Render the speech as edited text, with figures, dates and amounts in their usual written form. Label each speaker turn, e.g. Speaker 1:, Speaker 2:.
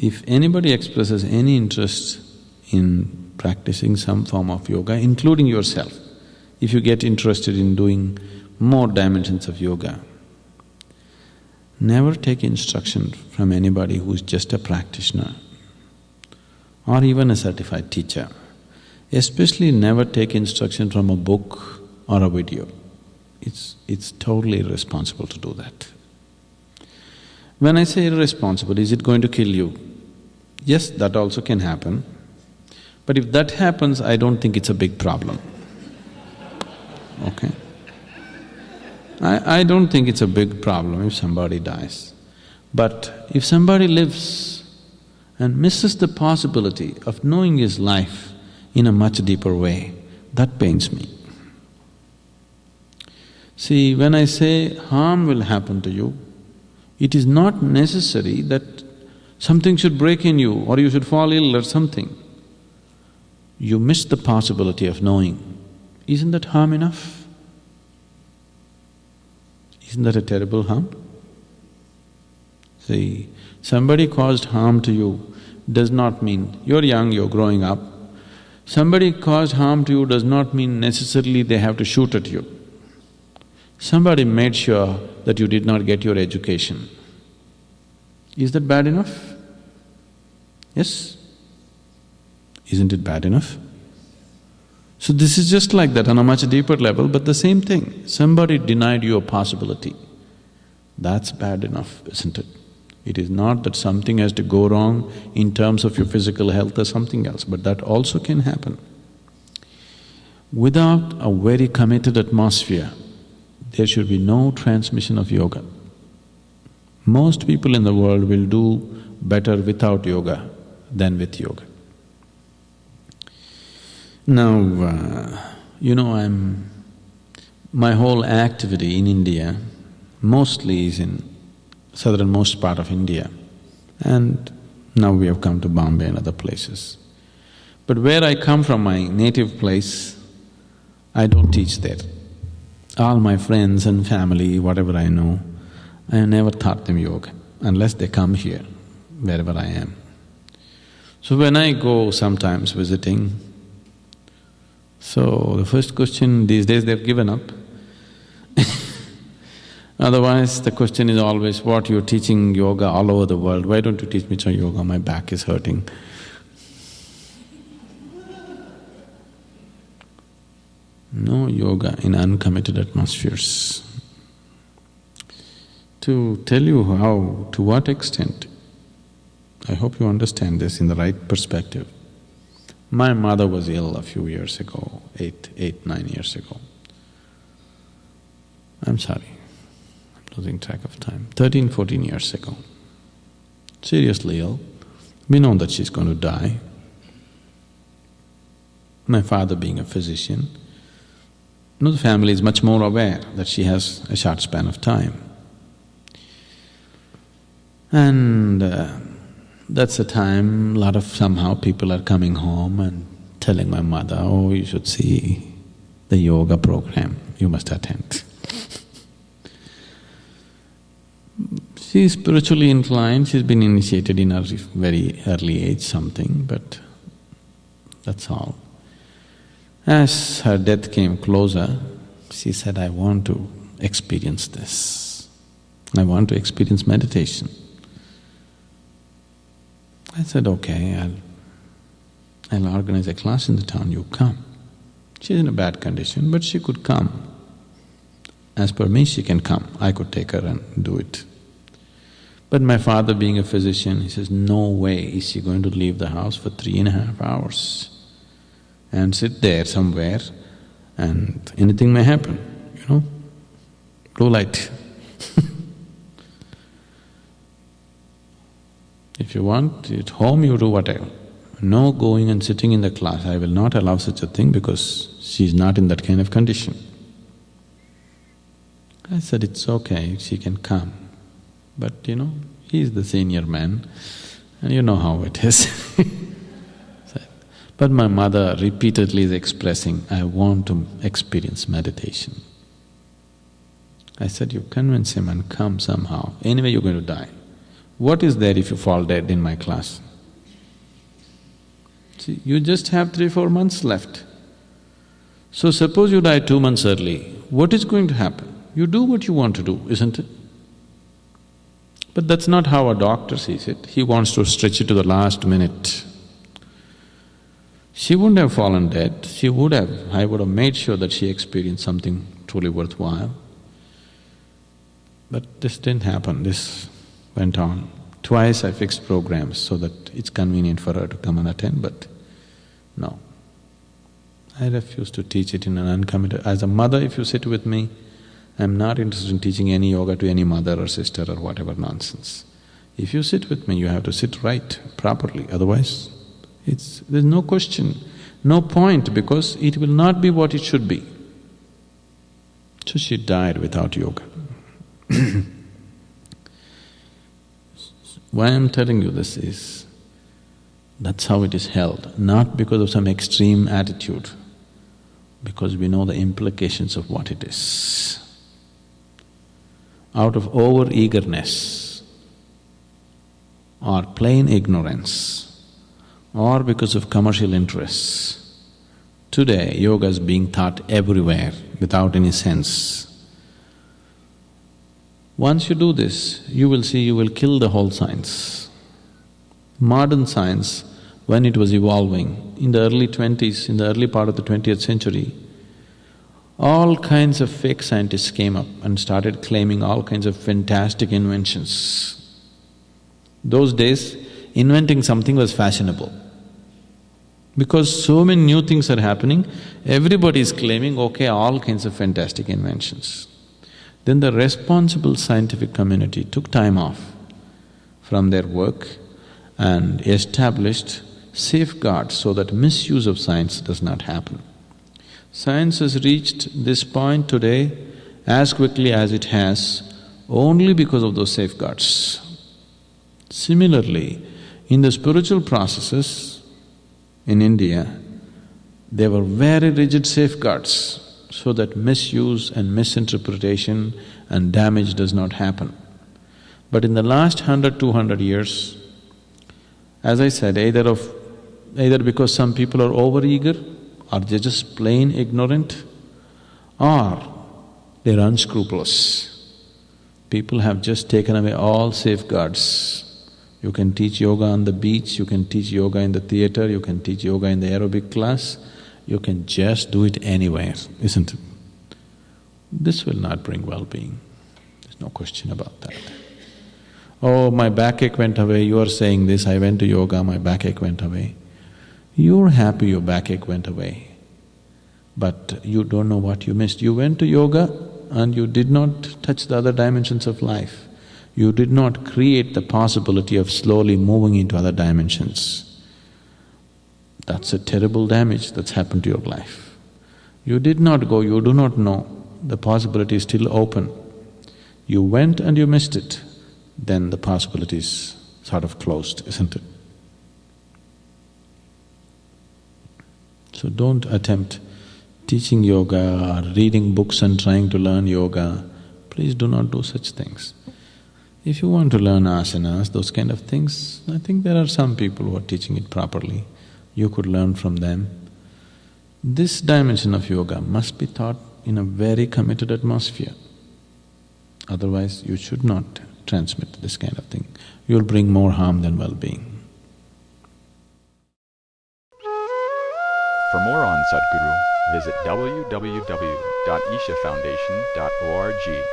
Speaker 1: if anybody expresses any interest in practicing some form of yoga, including yourself, if you get interested in doing more dimensions of yoga, never take instruction from anybody who's just a practitioner or even a certified teacher. Especially never take instruction from a book or a video. It's totally irresponsible to do that. When I say irresponsible, is it going to kill you? Yes, that also can happen. But if that happens, I don't think it's a big problem, okay? I don't think it's a big problem if somebody dies. But if somebody lives and misses the possibility of knowing his life in a much deeper way, that pains me. See, when I say harm will happen to you, it is not necessary that something should break in you or you should fall ill or something. You miss the possibility of knowing. Isn't that harm enough? Isn't that a terrible harm? See, somebody caused harm to you does not mean… you're young, you're growing up. Somebody caused harm to you does not mean necessarily they have to shoot at you. Somebody made sure that you did not get your education. Is that bad enough? Yes? Isn't it bad enough? So this is just like that on a much deeper level, but the same thing. Somebody denied you a possibility. That's bad enough, isn't it? It is not that something has to go wrong in terms of your physical health or something else, but that also can happen. Without a very committed atmosphere, there should be no transmission of yoga. Most people in the world will do better without yoga than with yoga. Now, my whole activity in India mostly is in southernmost part of India, and now we have come to Bombay and other places. But where I come from, my native place, I don't teach there. All my friends and family, whatever I know, I have never taught them yoga unless they come here, wherever I am. So when I go sometimes visiting, so the first question these days they've given up. Otherwise, the question is always, what, you're teaching yoga all over the world, why don't you teach me some yoga, my back is hurting. No yoga in uncommitted atmospheres. To tell you how, to what extent, I hope you understand this in the right perspective. My mother was ill a few years ago, 9 years ago. I'm sorry, I'm losing track of time, 13, 14 years ago. Seriously ill, we know that she's going to die. My father being a physician, the family is much more aware that she has a short span of time. And that's the time a lot of somehow people are coming home and telling my mother, oh, you should see the yoga program, you must attend. She's spiritually inclined, she's been initiated in a very early age something, but that's all. As her death came closer, she said, I want to experience this. I want to experience meditation. I said, okay, I'll organize a class in the town, you come. She's in a bad condition, but she could come. As per me, she can come, I could take her and do it. But my father being a physician, he says, no way is she going to leave the house for 3.5 hours and sit there somewhere and anything may happen, blue light. If you want, at home you do whatever. No going and sitting in the class, I will not allow such a thing because she's not in that kind of condition. I said, it's okay, she can come. But he's the senior man and you know how it is. But my mother repeatedly is expressing, I want to experience meditation. I said, you convince him and come somehow, anyway you're going to die. What is there if you fall dead in my class? See, you just have 3-4 months left. So suppose you die 2 months early, what is going to happen? You do what you want to do, isn't it? But that's not how a doctor sees it. He wants to stretch it to the last minute. She wouldn't have fallen dead, I would have made sure that she experienced something truly worthwhile. But this didn't happen, this went on. Twice I fixed programs so that it's convenient for her to come and attend, but no. I refuse to teach it in an uncommitted… As a mother, if you sit with me, I'm not interested in teaching any yoga to any mother or sister or whatever nonsense. If you sit with me, you have to sit right, properly, otherwise there's no question, no point, because it will not be what it should be. So she died without yoga. Why I'm telling you this is, that's how it is held, not because of some extreme attitude, because we know the implications of what it is. Out of over-eagerness or plain ignorance or because of commercial interests, today yoga is being taught everywhere without any sense. Once you do this, you will see you will kill the whole science. Modern science, when it was evolving, in the early 20s, in the early part of the 20th century, all kinds of fake scientists came up and started claiming all kinds of fantastic inventions. Those days, inventing something was fashionable. Because so many new things are happening, everybody is claiming, okay, all kinds of fantastic inventions. Then the responsible scientific community took time off from their work and established safeguards so that misuse of science does not happen. Science has reached this point today as quickly as it has only because of those safeguards. Similarly, in the spiritual processes in India, there were very rigid safeguards so that misuse and misinterpretation and damage does not happen. But in the last 100–200 years, as I said, either because some people are overeager or they're just plain ignorant or they're unscrupulous. People have just taken away all safeguards. You can teach yoga on the beach, you can teach yoga in the theater, you can teach yoga in the aerobic class, you can just do it anywhere, isn't it? This will not bring well-being, there's no question about that. Oh, my backache went away, you are saying this, I went to yoga, my backache went away. You're happy your backache went away, but you don't know what you missed. You went to yoga and you did not touch the other dimensions of life. You did not create the possibility of slowly moving into other dimensions. That's a terrible damage that's happened to your life. You did not go, you do not know, the possibility is still open. You went and you missed it, then the possibility is sort of closed, isn't it? So don't attempt teaching yoga or reading books and trying to learn yoga. Please do not do such things. If you want to learn asanas, those kind of things, I think there are some people who are teaching it properly. You could learn from them. This dimension of yoga must be taught in a very committed atmosphere. Otherwise, you should not transmit this kind of thing. You'll bring more harm than well-being.
Speaker 2: For more on Sadhguru, visit www.ishafoundation.org.